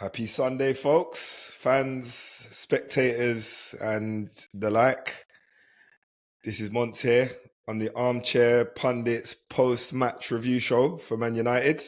Happy Sunday, folks, fans, spectators, and the like. This is Monts here on the Armchair Pundits post-match review show for Man United.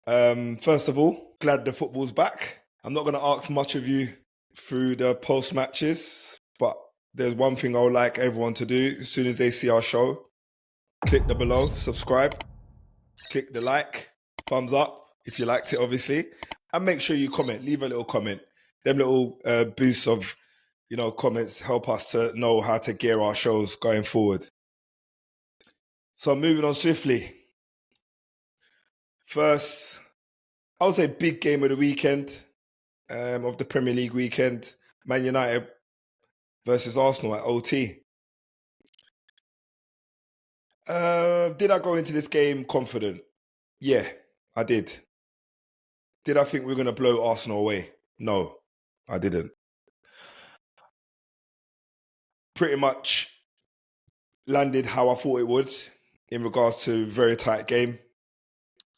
First of all, glad the football's back. I'm not going to ask much of you through the post-matches, but there's one thing I would like everyone to do as soon as they see our show. Click the below, subscribe, click the like, thumbs up if you liked it, obviously. And make sure you comment, leave a little comment. Them little boosts of, comments help us to know how to gear our shows going forward. So moving on swiftly. First, I would say big game of the weekend, of the Premier League weekend. Man United versus Arsenal at OT. Did I go into this game confident? Yeah, I did. Did I think we were going to blow Arsenal away? No, I didn't. Pretty much landed how I thought it would in regards to very tight game.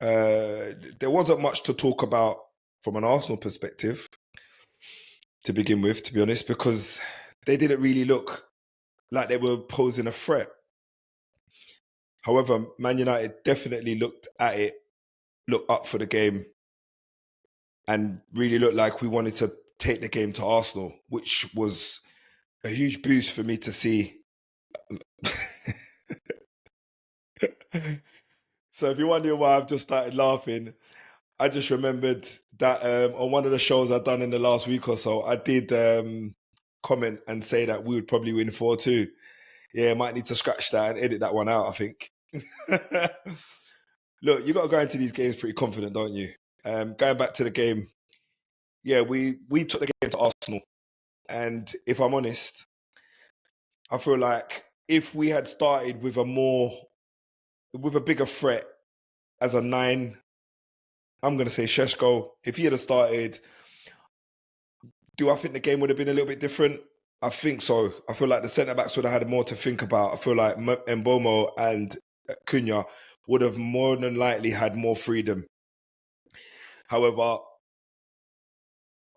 There wasn't much to talk about from an Arsenal perspective to begin with, to be honest, because they didn't really look like they were posing a threat. However, Man United definitely looked up for the game, and really looked like we wanted to take the game to Arsenal, which was a huge boost for me to see. So if you're wondering why I've just started laughing, I just remembered that on one of the shows I've done in the last week or so, I did comment and say that we would probably win 4-2. Yeah, might need to scratch that and edit that one out, I think. Look, you got to go into these games pretty confident, don't you? Going back to the game, yeah, we took the game to Arsenal. And if I'm honest, I feel like if we had started with a bigger threat as a 9, I'm going to say Šeško. If he had started, do I think the game would have been a little bit different? I think so. I feel like the centre-backs would have had more to think about. I feel like Mbeumo and Cunha would have more than likely had more freedom. However,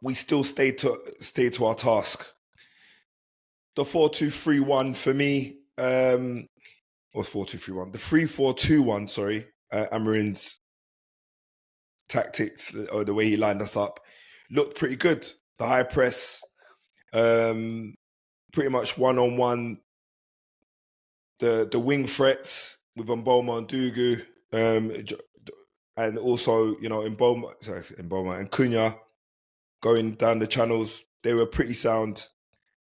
we still stayed to our task. The 4-2-3-1 for me, what's 4-2-3-1? The 3-4-2-1, sorry, Amorim's tactics, or the way he lined us up, looked pretty good. The high press, pretty much one-on-one. The wing threats with Mbeumo and Dugu, and also, Mbeumo and Cunha going down the channels, they were pretty sound.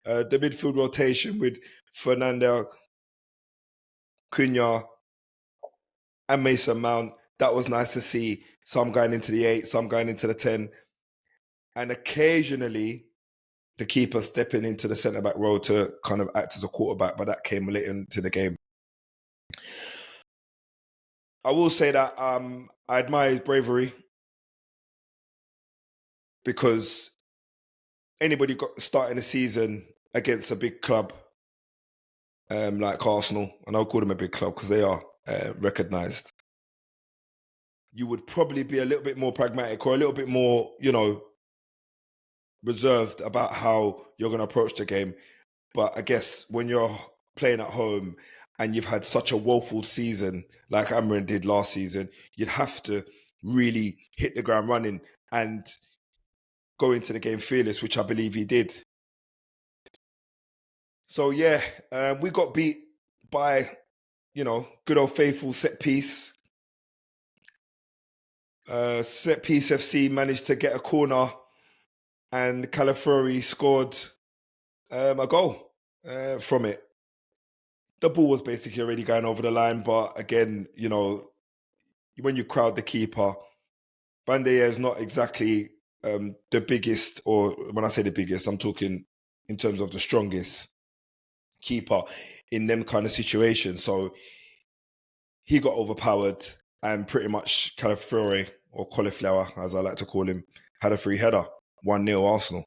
The midfield rotation with Fernando, Cunha, and Mason Mount, that was nice to see. Some going into the 8, some going into the 10. And occasionally, the keeper stepping into the centre-back role to kind of act as a quarterback, but that came late into the game. I will say that I admire his bravery, because anybody starting a season against a big club like Arsenal, and I'll call them a big club because they are recognised, you would probably be a little bit more pragmatic or a little bit more, reserved about how you're going to approach the game. But I guess when you're playing at home and you've had such a woeful season like Amorim did last season, you'd have to really hit the ground running and go into the game fearless, which I believe he did. So yeah, we got beat by, good old faithful set piece. Set piece FC managed to get a corner, and Calafiori scored a goal from it. The ball was basically already going over the line, but again, when you crowd the keeper, Bandaya is not exactly the biggest, or when I say the biggest, I'm talking in terms of the strongest keeper in them kind of situations. So he got overpowered, and pretty much Calafiori, or Cauliflower as I like to call him, had a free header, 1-0 Arsenal.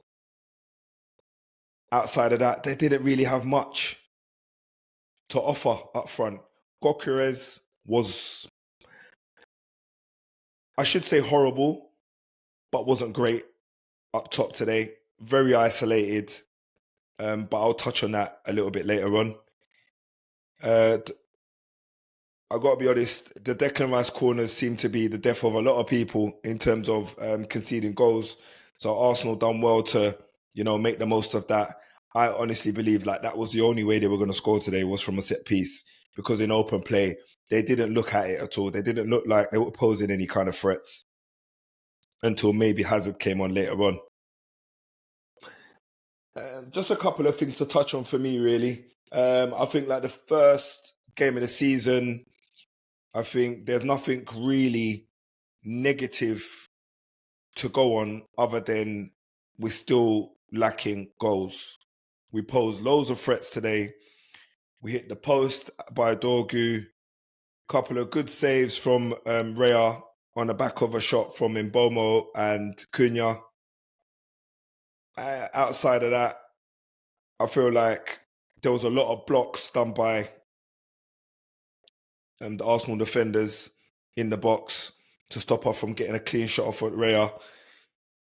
Outside of that, they didn't really have much to offer up front. Gyökeres was, I should say, horrible, but wasn't great. up top today. Very isolated, but I'll touch on that a little bit later on. I've got to be honest, the Declan Rice corners seem to be the death of a lot of people in terms of conceding goals. So Arsenal done well to, make the most of that. I honestly believe like that was the only way they were going to score today was from a set piece, because in open play, they didn't look at it at all. They didn't look like they were posing any kind of threats until maybe Hazard came on later on. Just a couple of things to touch on for me, really. I think like the first game of the season, I think there's nothing really negative to go on other than we're still lacking goals. We posed loads of threats today. We hit the post by Dorgu. Couple of good saves from Rea on the back of a shot from Mbomo and Cunha. Outside of that, I feel like there was a lot of blocks done by the Arsenal defenders in the box to stop us from getting a clean shot off at Rea.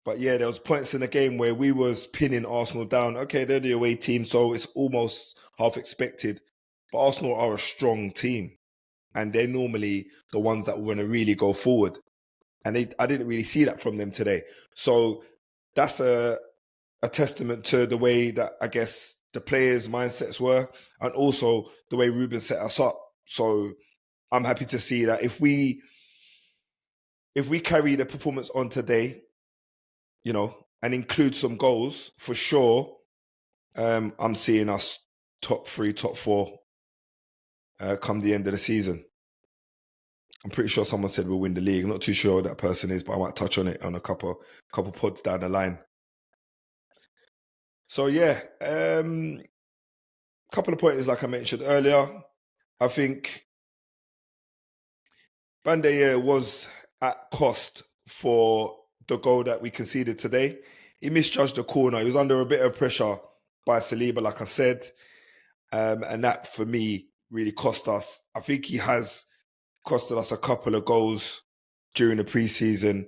But yeah, there was points in the game where we was pinning Arsenal down. Okay, they're the away team, so it's almost half expected. But Arsenal are a strong team, and they're normally the ones that want to really go forward. And I didn't really see that from them today. So that's a testament to the way that I guess the players' mindsets were, and also the way Ruben set us up. So I'm happy to see that if we carry the performance on today, and include some goals, for sure, I'm seeing us top 3, top 4 come the end of the season. I'm pretty sure someone said we'll win the league. I'm not too sure who that person is, but I might touch on it on a couple pods down the line. So yeah, couple of pointers like I mentioned earlier. I think Bandaya was at cost for the goal that we conceded today. He misjudged the corner. He was under a bit of pressure by Saliba, like I said. And that, for me, really cost us. I think he has costed us a couple of goals during the preseason.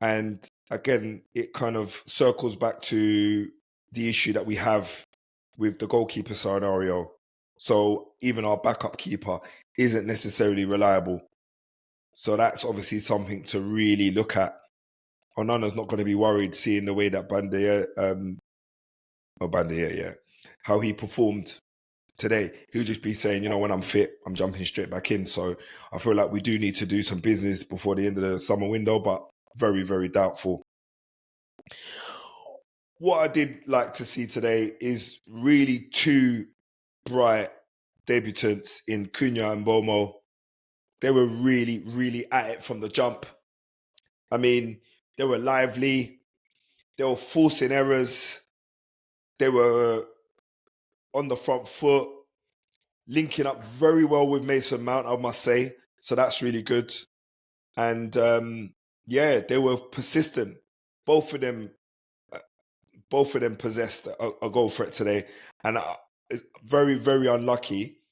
And again, it kind of circles back to the issue that we have with the goalkeeper scenario. So even our backup keeper isn't necessarily reliable. So that's obviously something to really look at. Onana's not going to be worried seeing the way that how he performed today. He'll just be saying, when I'm fit, I'm jumping straight back in. So I feel like we do need to do some business before the end of the summer window, but very, very doubtful. What I did like to see today is really two bright debutants in Cunha and Bomo. They were really, really at it from the jump. I mean, they were lively. They were forcing errors. They were on the front foot, linking up very well with Mason Mount, I must say. So that's really good. And they were persistent. Both of them possessed a goal threat today. And it's very, very unlucky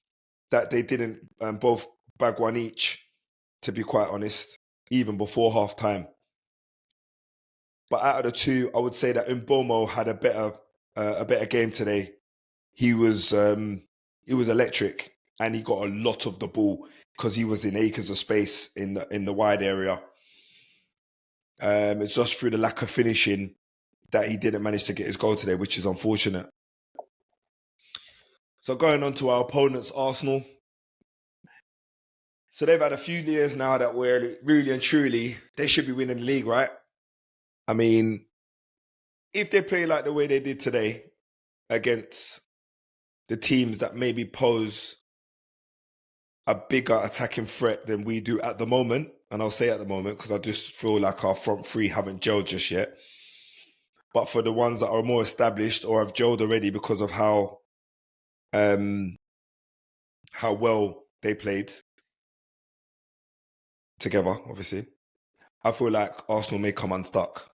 that they didn't both bag one each, to be quite honest, even before half time. But out of the two, I would say that Mbomo had a better game today. He was electric, and he got a lot of the ball because he was in acres of space in the wide area. It's just through the lack of finishing that he didn't manage to get his goal today, which is unfortunate. So going on to our opponents, Arsenal. So they've had a few years now that we're really and truly, they should be winning the league, right? I mean, if they play like the way they did today against the teams that maybe pose a bigger attacking threat than we do at the moment, and I'll say at the moment because I just feel like our front three haven't gelled just yet. But for the ones that are more established or have gelled already because of how well they played together, obviously, I feel like Arsenal may come unstuck.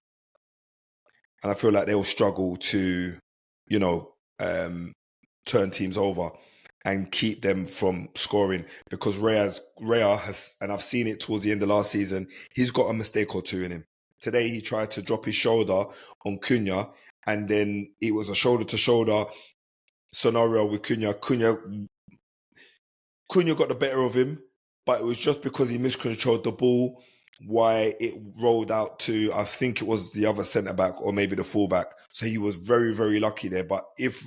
And I feel like they'll struggle to, turn teams over and keep them from scoring, because Rea has, and I've seen it towards the end of last season, he's got a mistake or two in him. Today he tried to drop his shoulder on Cunha, and then it was a shoulder-to-shoulder scenario with Cunha. Cunha got the better of him, but it was just because he miscontrolled the ball why it rolled out to, I think it was the other centre-back or maybe the full-back. So he was very, very lucky there. But if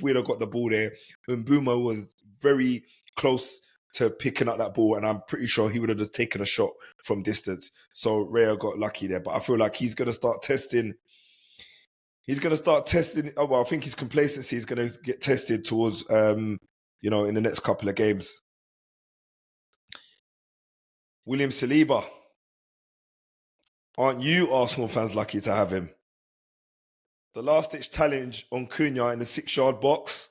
we'd have got the ball there, Mbeumo was very close to picking up that ball, and I'm pretty sure he would have just taken a shot from distance. So Raya got lucky there. But I feel like he's going to start testing. Oh, well, I think his complacency is going to get tested towards, in the next couple of games. William Saliba. Aren't you Arsenal fans lucky to have him? The last-ditch challenge on Cunha in the 6-yard box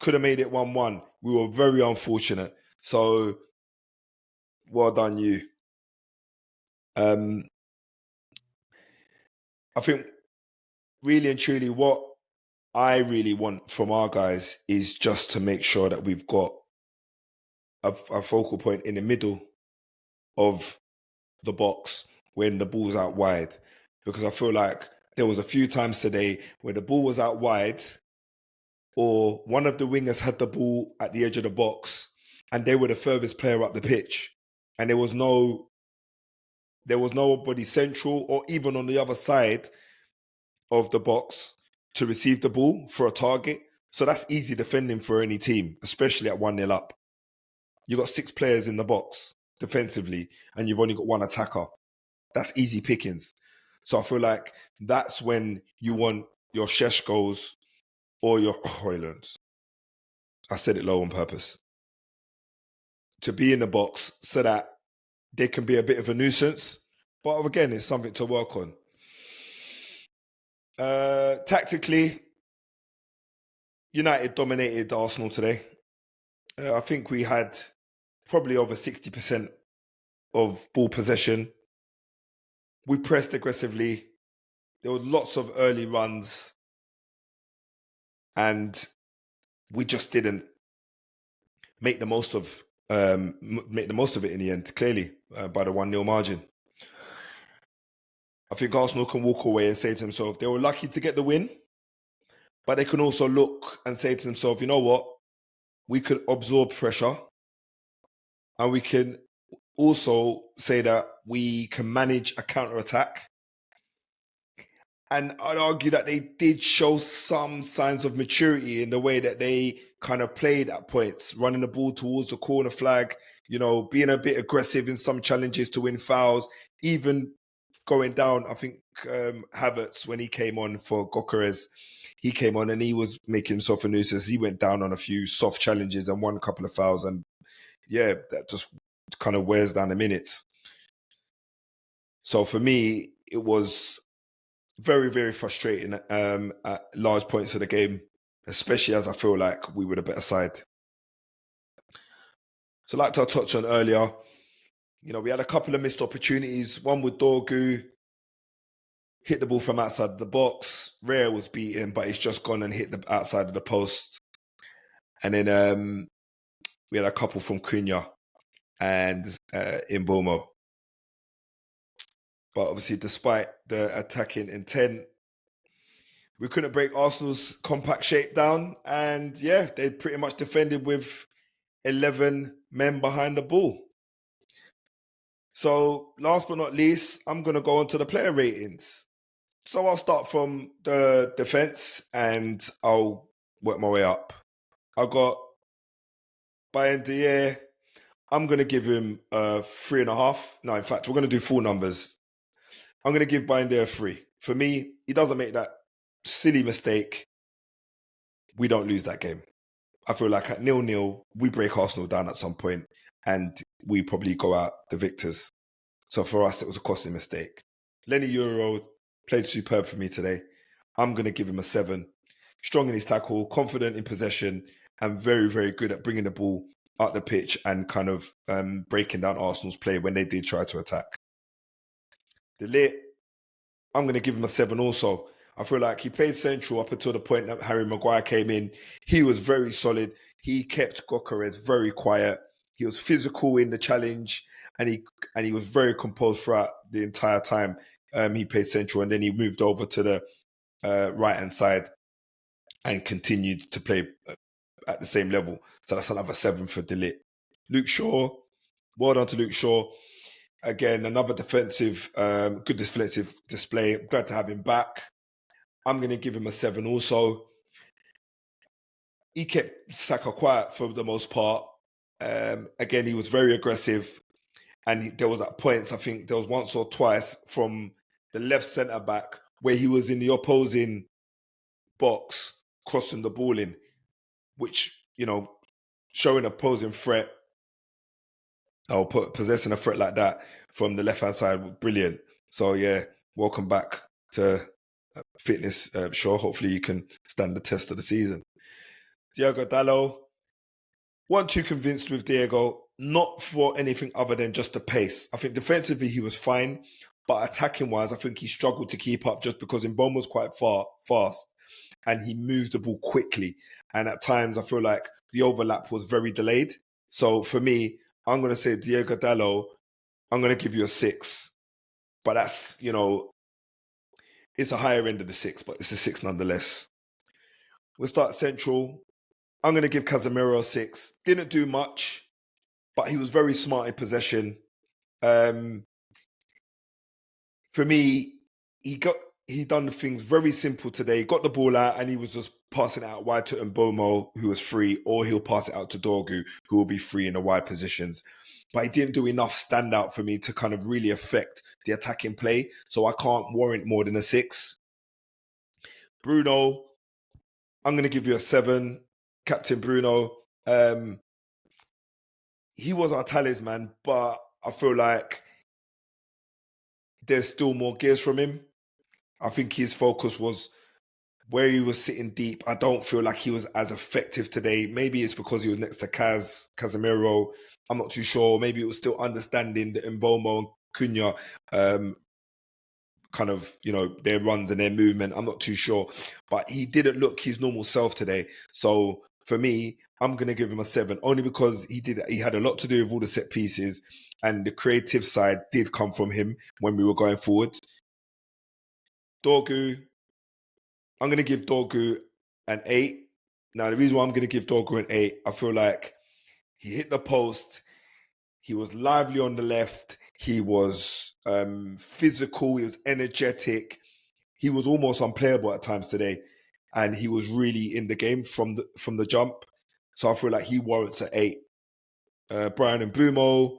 could have made it 1-1. We were very unfortunate. So, well done, you. I think, really and truly, what I really want from our guys is just to make sure that we've got a focal point in the middle of the box when the ball's out wide. Because I feel like there was a few times today where the ball was out wide, or one of the wingers had the ball at the edge of the box and they were the furthest player up the pitch, and there was nobody central or even on the other side of the box to receive the ball for a target. So that's easy defending for any team, especially at 1-0 up. You've got 6 players in the box defensively and you've only got 1 attacker. That's easy pickings. So I feel like that's when you want your Sheshkos or your Hoylands. I said it low on purpose. To be in the box so that they can be a bit of a nuisance. But again, it's something to work on. Tactically, United dominated Arsenal today. I think we had probably over 60% of ball possession. We pressed aggressively. There were lots of early runs, and we just didn't make the most of it in the end. Clearly, by the 1-0 margin. I think Arsenal can walk away and say to themselves they were lucky to get the win, but they can also look and say to themselves, you know what, we could absorb pressure, and we can also say that we can manage a counter-attack. And I'd argue that they did show some signs of maturity in the way that they kind of played at points, running the ball towards the corner flag, being a bit aggressive in some challenges to win fouls, even going down. I think Havertz, when he came on for Gyökeres, he came on and he was making himself a nuisance. He went down on a few soft challenges and won a couple of fouls. And yeah, that just kind of wears down the minutes. So for me, it was very, very frustrating at large points of the game, especially as I feel like we were the better side. So like I touched on earlier, we had a couple of missed opportunities. One with Dorgu, hit the ball from outside the box. Rare was beaten, but he's just gone and hit the outside of the post. And then we had a couple from Cunha and Mbeumo. But obviously, despite the attacking intent, we couldn't break Arsenal's compact shape down. And yeah, they pretty much defended with 11 men behind the ball. So last but not least, I'm going to go on to the player ratings. So I'll start from the defence and I'll work my way up. I got Bayern Dier. I'm going to give him a 3.5. No, in fact, we're going to do full numbers. I'm going to give Bayern Dier a 3. For me, he doesn't make that silly mistake. We don't lose that game. I feel like at 0-0, we break Arsenal down at some point and we probably go out the victors. So for us, it was a costly mistake. Lenny Euro played superb for me today. I'm going to give him a 7. Strong in his tackle, confident in possession, and very, very good at bringing the ball out the pitch and kind of breaking down Arsenal's play when they did try to attack. De Ligt, I'm going to give him a 7 also. I feel like he played central up until the point that Harry Maguire came in. He was very solid. He kept Gyökeres very quiet. He was physical in the challenge, and he was very composed throughout the entire time. he played central, and then he moved over to the right-hand side and continued to play at the same level. So that's another 7 for De Ligt. Luke Shaw, well done to Luke Shaw. Again, another defensive, good defensive display. I'm glad to have him back. I'm going to give him a 7 also. He kept Saka quiet for the most part. Again, he was very aggressive. And there was at points, I think there was once or twice from the left centre-back where he was in the opposing box, crossing the ball in, which, showing opposing threat or possessing a threat like that from the left-hand side, brilliant. So, yeah, welcome back to fitness, Shaw. Hopefully you can stand the test of the season. Diogo Dalot, weren't too convinced with Diego, not for anything other than just the pace. I think defensively he was fine, but attacking-wise, I think he struggled to keep up just because Mboma was quite fast and he moved the ball quickly. And at times, I feel like the overlap was very delayed. So for me, I'm going to say Diogo Dalot, I'm going to give you a 6. But that's, it's a higher end of the 6, but it's a 6 nonetheless. We'll start central. I'm going to give Casemiro a 6. Didn't do much, but he was very smart in possession. For me, he done things very simple today. He got the ball out and he was just passing it out wide to Mboma, who was free, or he'll pass it out to Dorgu, who will be free in the wide positions. But he didn't do enough standout for me to kind of really affect the attacking play. So I can't warrant more than a 6. Bruno, I'm going to give you a 7. Captain Bruno. He was our talisman, but I feel like there's still more gears from him. I think his focus was where he was sitting deep. I don't feel like he was as effective today. Maybe it's because he was next to Casemiro. I'm not too sure. Maybe it was still understanding the Mboma and Cunha kind of, their runs and their movement. I'm not too sure. But he didn't look his normal self today. So for me, I'm going to give him a 7, only because he had a lot to do with all the set pieces and the creative side did come from him when we were going forward. Dorgu, I'm going to give Dorgu an 8. Now, the reason why I'm going to give Dorgu an 8, I feel like he hit the post. He was lively on the left. He was physical. He was energetic. He was almost unplayable at times today. And he was really in the game from the jump. So I feel like he warrants an 8. Brian Mbeumo,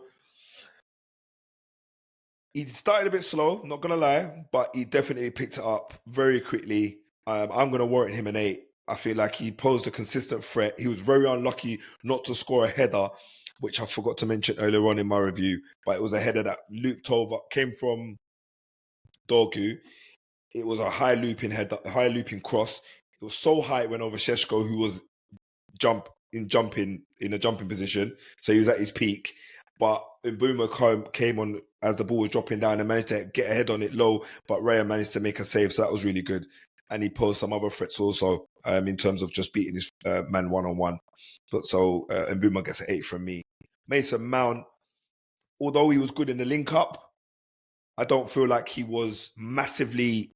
he started a bit slow, not going to lie, but he definitely picked it up very quickly. I'm going to warrant him an 8. I feel like he posed a consistent threat. He was very unlucky not to score a header, which I forgot to mention earlier on in my review, but it was a header that looped over, came from Dorgu. It was a high looping header, a high looping cross. It was so high it went over Šeško, who was in a jumping position. So he was at his peak. But Mbeumo came on as the ball was dropping down and managed to get a head on it low, but Raya managed to make a save, so that was really good. And he posed some other threats also in terms of just beating his man one-on-one. But so Mbeumo gets an 8 from me. Mason Mount, although he was good in the link-up, I don't feel like he was massively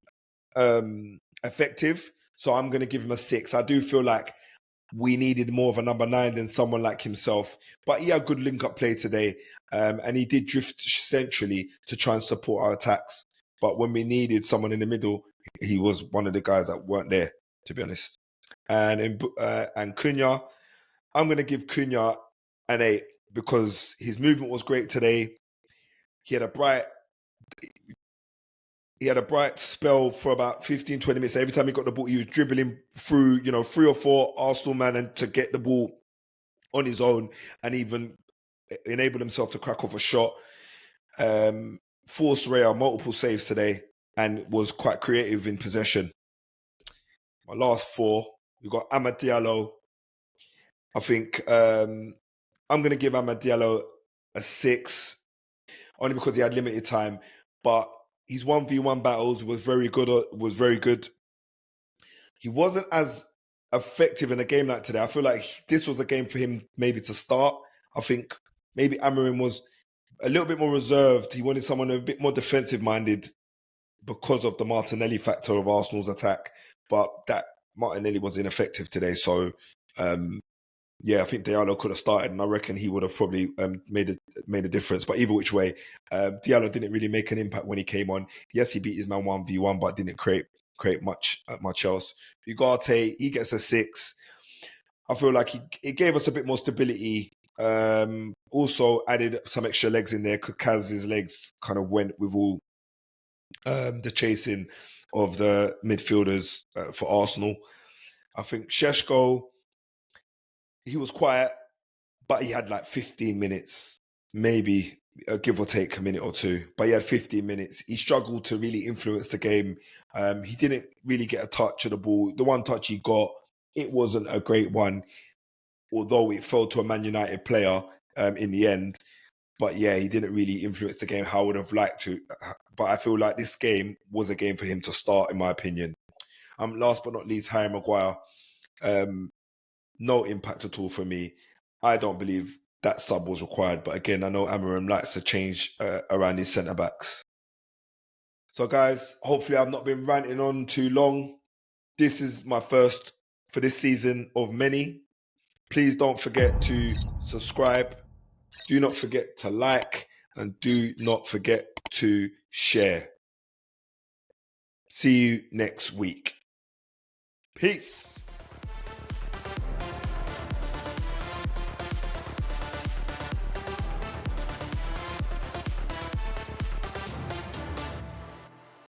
effective. So I'm going to give him a 6. I do feel like we needed more of a number 9 than someone like himself. But he had good link-up play today. And he did drift centrally to try and support our attacks. But when we needed someone in the middle, he was one of the guys that weren't there, to be honest. And Cunha, I'm going to give Cunha an 8 because his movement was great today. He had a bright spell for about 15, 20 minutes. Every time he got the ball, he was dribbling through, 3 or 4 Arsenal men and to get the ball on his own and even enable himself to crack off a shot. Forced Raya multiple saves today and was quite creative in possession. My last 4, we've got Amad Diallo. I think I'm going to give Amad Diallo a 6, only because he had limited time. But his 1v1 battles was very good. He wasn't as effective in a game like today. I feel like this was a game for him maybe to start. I think maybe Amorim was a little bit more reserved. He wanted someone a bit more defensive minded because of the Martinelli factor of Arsenal's attack, but that Martinelli was ineffective today. So, yeah, I think Diallo could have started, and I reckon he would have probably made a difference. But either which way, Diallo didn't really make an impact when he came on. Yes, he beat his man 1v1, but didn't create much else. Ugarte, he gets a 6. I feel like it gave us a bit more stability. Also added some extra legs in there. Kaz's legs kind of went with all the chasing of the midfielders for Arsenal. I think Šeško, he was quiet, but he had like 15 minutes, maybe give or take a minute or two. But he had 15 minutes. He struggled to really influence the game. He didn't really get a touch of the ball. The one touch he got, it wasn't a great one, although it fell to a Man United player in the end. But yeah, he didn't really influence the game how I would have liked to. But I feel like this game was a game for him to start, in my opinion. Last but not least, Harry Maguire. No impact at all for me. I don't believe that sub was required. But again, I know Amorim likes to change around his centre-backs. So guys, hopefully I've not been ranting on too long. This is my first for this season of many. Please don't forget to subscribe. Do not forget to like, and do not forget to share. See you next week. Peace.